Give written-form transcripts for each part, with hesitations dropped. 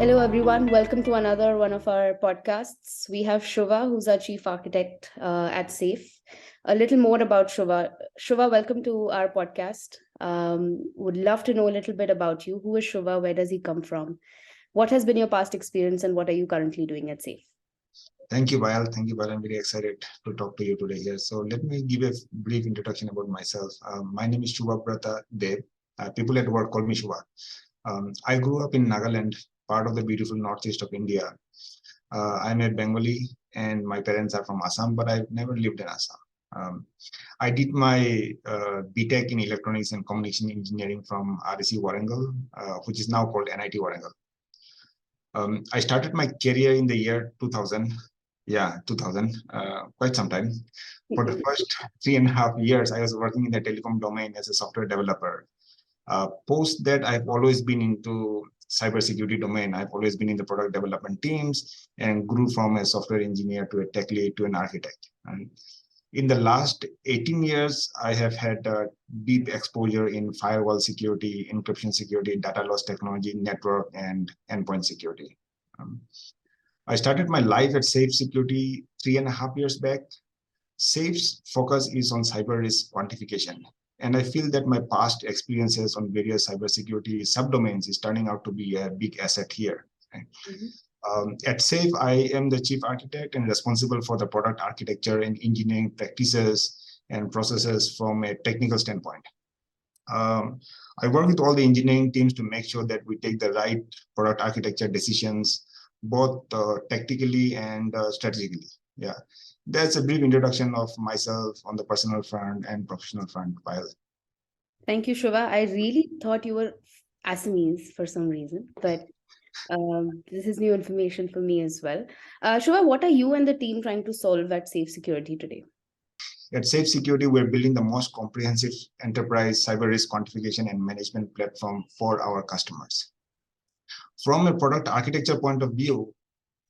Hello, everyone. Welcome to another one of our podcasts. We have Shuva, who's our chief architect at SAFE. A little more about Shuva. Shuva, welcome to our podcast. Would love to know a little bit about you. Who is Shuva? Where does he come from? What has been your past experience and what are you currently doing at SAFE? Thank you, Bayal. Thank you, Bayal. I'm very excited to talk to you today here. So let me give a brief introduction about myself. My name is Shuva Brata Deb. People at work call me Shuva. I grew up in Nagaland, part of the beautiful northeast of India. I'm a Bengali and my parents are from Assam, but I've never lived in Assam. I did my BTech in Electronics and Communication Engineering from RSC Warangal, which is now called NIT Warangal. I started my career in the year 2000. Yeah, 2000, quite some time. For the first 3.5 years, I was working in the telecom domain as a software developer. Post that, I've always been into cybersecurity domain. I've always been in the product development teams and grew from a software engineer to a tech lead to an architect. And in the last 18 years, I have had deep exposure in firewall security, encryption security, data loss technology, network, and endpoint security. I started my life at Safe Security 3.5 years back. Safe's focus is on cyber risk quantification. And I feel that my past experiences on various cybersecurity subdomains is turning out to be a big asset here. At SAFE, I am the chief architect and responsible for the product architecture and engineering practices and processes from a technical standpoint. I work with all the engineering teams to make sure that we take the right product architecture decisions, both tactically and strategically. Yeah, that's a brief introduction of myself on the personal front and professional front. Thank you, Shuva. I really thought you were Assamese for some reason, but this is new information for me as well. Shuva, what are you and the team trying to solve at Safe Security today? At Safe Security, we're building the most comprehensive enterprise cyber risk quantification and management platform for our customers. From a product architecture point of view,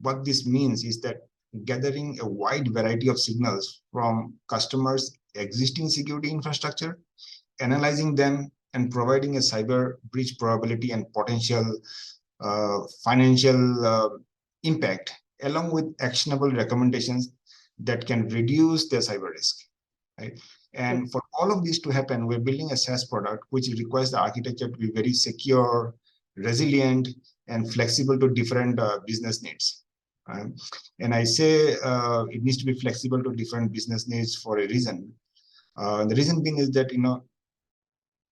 what this means is that gathering a wide variety of signals from customers' existing security infrastructure, analyzing them, and providing a cyber breach probability and potential financial impact, along with actionable recommendations that can reduce their cyber risk. Right? And for all of this to happen, we're building a SaaS product which requires the architecture to be very secure, resilient, and flexible to different business needs. And I say it needs to be flexible to different business needs for a reason. The reason being is that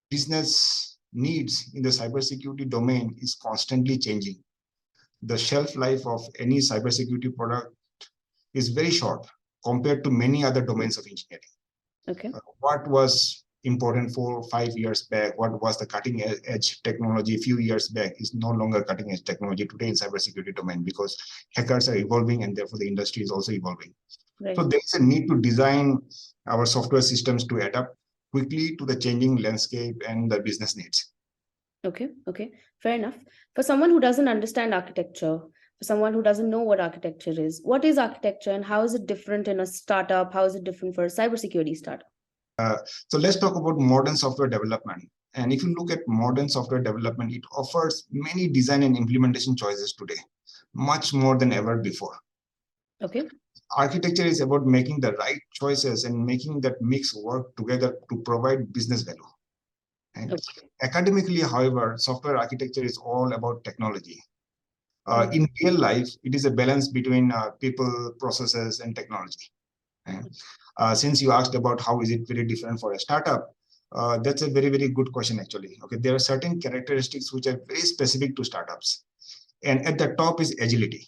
business needs in the cybersecurity domain is constantly changing. The shelf life of any cybersecurity product is very short compared to many other domains of engineering. Okay. What was important 4 or 5 years back, what was the cutting edge technology a few years back is no longer cutting edge technology today in cybersecurity domain because hackers are evolving and therefore the industry is also evolving. Right. So there is a need to design our software systems to adapt quickly to the changing landscape and the business needs. Okay, fair enough. For someone who doesn't understand architecture, for someone who doesn't know what architecture is, what is architecture and how is it different in a startup? How is it different for a cybersecurity startup? So let's talk about modern software development. And if you look at modern software development, it offers many design and implementation choices today, much more than ever before. Okay. Architecture is about making the right choices and making that mix work together to provide business value. And academically, however, software architecture is all about technology. In real life, it is a balance between people, processes, and technology. Since you asked about how is it very different for a startup, that's a very, very good question, actually. Okay, there are certain characteristics which are very specific to startups. And at the top is agility.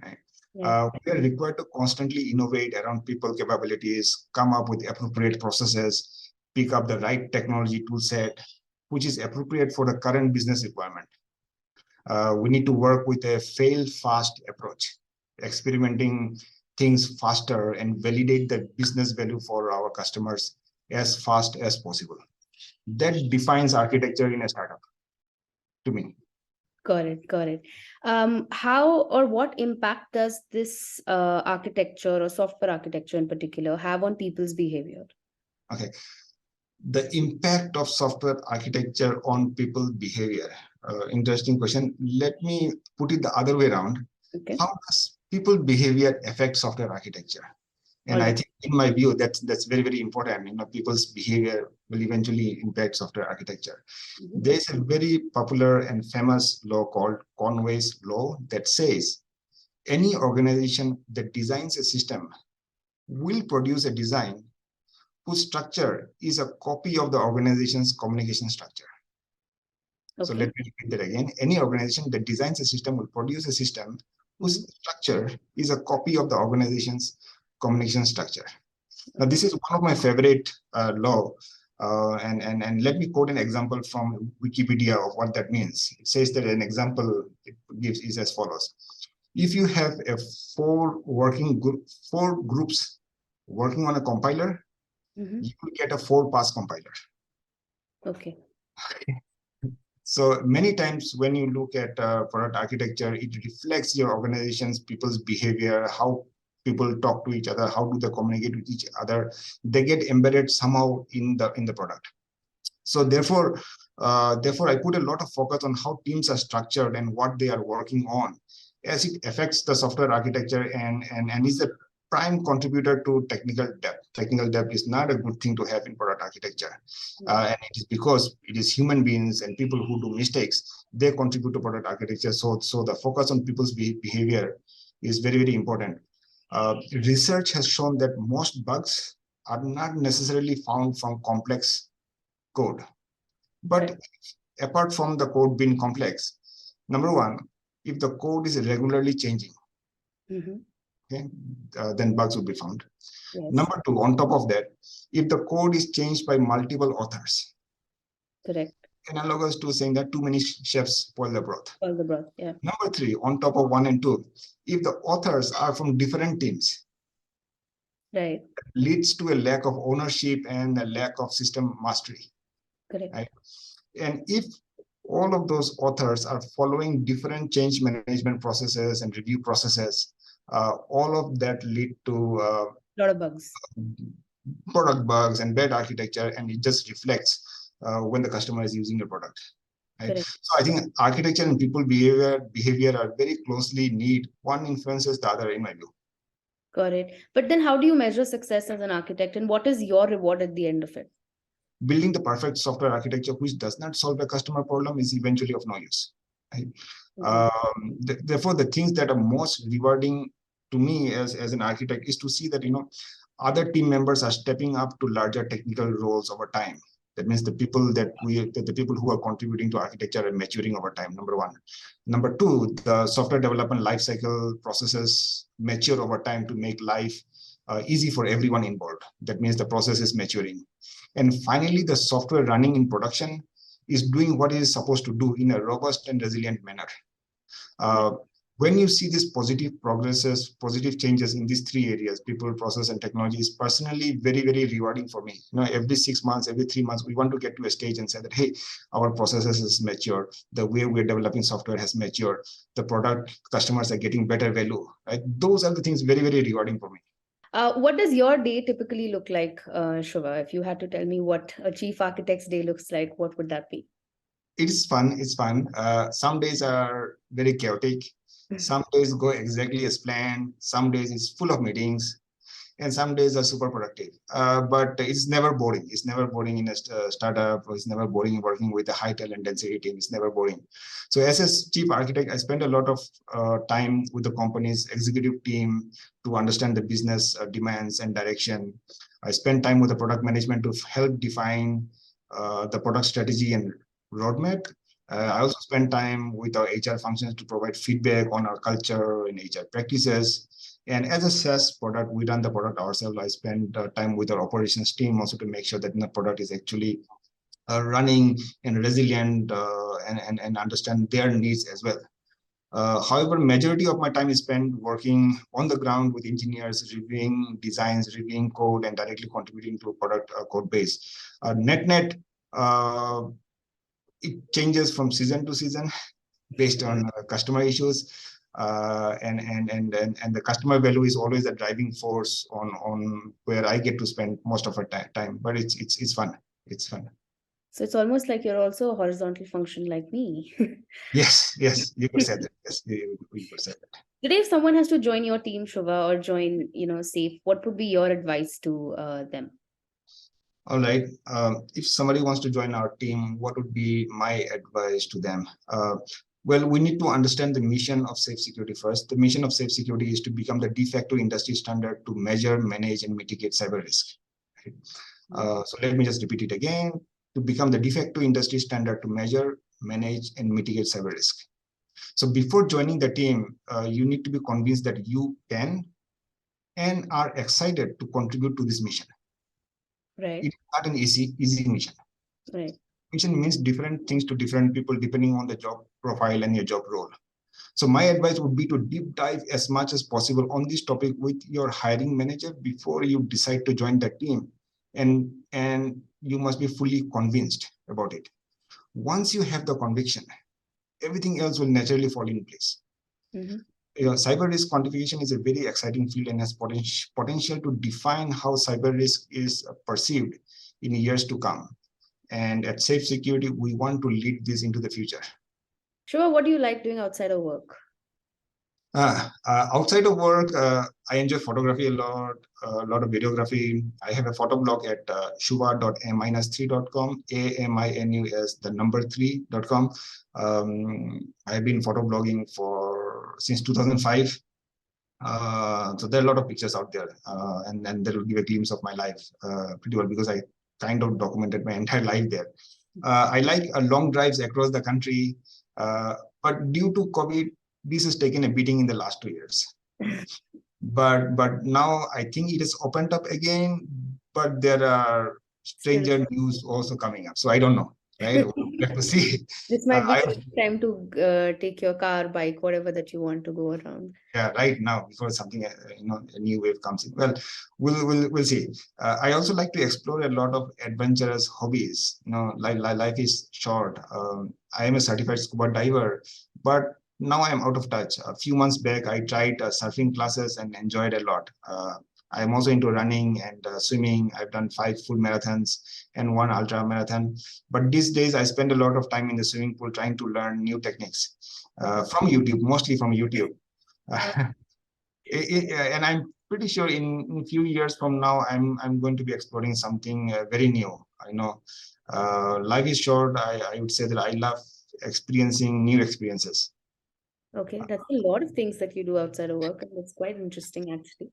Right? We are required to constantly innovate around people capabilities, come up with appropriate processes, pick up the right technology tool set, which is appropriate for the current business requirement. We need to work with a fail-fast approach, experimenting things faster and validate the business value for our customers as fast as possible. That defines architecture in a startup, to me. Got it. How or what impact does this architecture or software architecture in particular have on people's behavior? Okay. The impact of software architecture on people's behavior. interesting question. Let me put it the other way around. Okay. How does people behavior affect software architecture? And All I right. think, in my view, that's very, very important. People's behavior will eventually impact software architecture. Mhm. There's a very popular and famous law called Conway's law that says any organization that designs a system will produce a design whose structure is a copy of the organization's communication structure. So let Okay. me repeat that again. Any organization that designs a system will produce a system Mhm. whose structure is a copy of the organization's communication structure. Now, Okay. this is one of my favorite law. And let me quote an example from Wikipedia of what that means. It says that an example it gives is as follows. If you have a four groups working on a compiler, Mhm. you will get a 4-pass compiler. Okay. So many times when you look at product architecture, it reflects your organization's people's behavior, how people talk to each other, how do they communicate with each other. They get embedded somehow in the product. So therefore, I put a lot of focus on how teams are structured and what they are working on, as it affects the software architecture and is a prime contributor to technical depth. Technical depth is not a good thing to have in product architecture, and it is because it is human beings and people who do mistakes. They contribute to product architecture. So the focus on people's behavior is very, very important. Research has shown that most bugs are not necessarily found from complex code. But Right. apart from the code being complex, number one, if the code is regularly changing, Mhm. okay, then bugs will be found. Yes. Number two, on top of that, if the code is changed by multiple authors, Correct. analogous to saying that too many chefs spoil the broth. All the broth. Yeah. Number three, on top of one and two, if the authors are from different teams, Right. leads to a lack of ownership and a lack of system mastery. Correct. Right? And if all of those authors are following different change management processes and review processes, all of that lead to A lot of bugs. product bugs and bad architecture, and it just reflects when the customer is using your product. Right? Correct. So I think architecture and people behavior are very closely need. One influences the other, in my view. Got it. But then how do you measure success as an architect, and what is your reward at the end of it? Building the perfect software architecture which does not solve a customer problem is eventually of no use. Right? Mhm. Therefore, the things that are most rewarding to me as an architect is to see that other team members are stepping up to larger technical roles over time. That means the people who are contributing to architecture are maturing over time. Number one. Number two, the software development lifecycle processes mature over time to make life easy for everyone involved. That means the process is maturing. And finally, the software running in production is doing what it is supposed to do in a robust and resilient manner. Uh, when you see these positive changes in these three areas, people, process, and technology, is personally very, very rewarding for me. Every 6 months, every 3 months, we want to get to a stage and say that, hey, our processes has matured, the way we're developing software has matured, the product customers are getting better value. Right? Those are the things very, very rewarding for me. What does your day typically look like, Shuva? If you had to tell me what a chief architect's day looks like, what would that be? It's fun. It's fun. Some days are very chaotic. Some days go exactly as planned. Some days it's full of meetings, and some days are super productive. But it's never boring. It's never boring in a startup. It's never boring working with a high talent density team. It's never boring. So as a chief architect, I spend a lot of time with the company's executive team to understand the business demands and direction. I spend time with the product management to help define the product strategy and roadmap. I also spend time with our HR functions to provide feedback on our culture and HR practices. And as a SaaS product, we run the product ourselves. I spend time with our operations team also to make sure that the product is actually running and resilient and understand their needs as well. However, majority of my time is spent working on the ground with engineers, reviewing designs, reviewing code, and directly contributing to product code base. Net, uh, it changes from season to season based on customer issues, and the customer value is always a driving force on where I get to spend most of our time. But it's fun. It's fun. So it's almost like you're also a horizontal function like me. Yes, yes, you could say that. Yes, you could say that. Today, if someone has to join your team, Shuva, or join, Safe, what would be your advice to them? All right. If somebody wants to join our team, what would be my advice to them? Well, we need to understand the mission of safe security first. The mission of safe security is to become the de facto industry standard to measure, manage, and mitigate cyber risk. Right? So let me just repeat it again. To become the de facto industry standard to measure, manage, and mitigate cyber risk. So before joining the team, you need to be convinced that you can and are excited to contribute to this mission. Right. It's not an easy mission. Right. Mission means different things to different people depending on the job profile and your job role. So my advice would be to deep dive as much as possible on this topic with your hiring manager before you decide to join the team. And you must be fully convinced about it. Once you have the conviction, everything else will naturally fall in place. Mm-hmm. Cyber risk quantification is a very exciting field and has potential to define how cyber risk is perceived in years to come. And at Safe Security, we want to lead this into the future. Shuva, what do you like doing outside of work? Outside of work, I enjoy photography a lot of videography. I have a photo blog at shuva.m-3.com, AMINUS, the number 3.com. I've been photo blogging since 2005. So there are a lot of pictures out there, and that will give a glimpse of my life pretty well because I kind of documented my entire life there. I like long drives across the country, but due to COVID, this has taken a beating in the last 2 years. But now I think it has opened up again, but there are stranger news also coming up. So I don't know, right? We'll have to see. This might be the time to take your car, bike, whatever that you want to go around. Yeah, right now before something a new wave comes in. Well, we'll see. I also like to explore a lot of adventurous hobbies. Life is short. I am a certified scuba diver, but now I am out of touch. A few months back, I tried surfing classes and enjoyed a lot. I am also into running and swimming. I've done 5 full marathons and 1 ultra marathon. But these days, I spend a lot of time in the swimming pool trying to learn new techniques from YouTube, mostly from YouTube. And I'm pretty sure in a few years from now, I'm going to be exploring something very new. I know life is short. I would say that I love experiencing new experiences. Okay, that's a lot of things that you do outside of work, and it's quite interesting actually.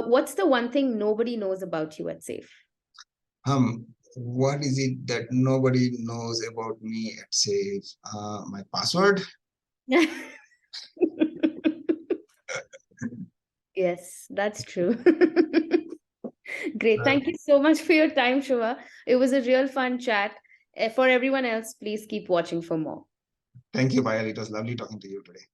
What's the one thing nobody knows about you at Safe? What is it that nobody knows about me at Safe? My password? Yes, that's true. Great. Thank you so much for your time, Shuva. It was a real fun chat. For everyone else, please keep watching for more. Thank you, Payal. It was lovely talking to you today.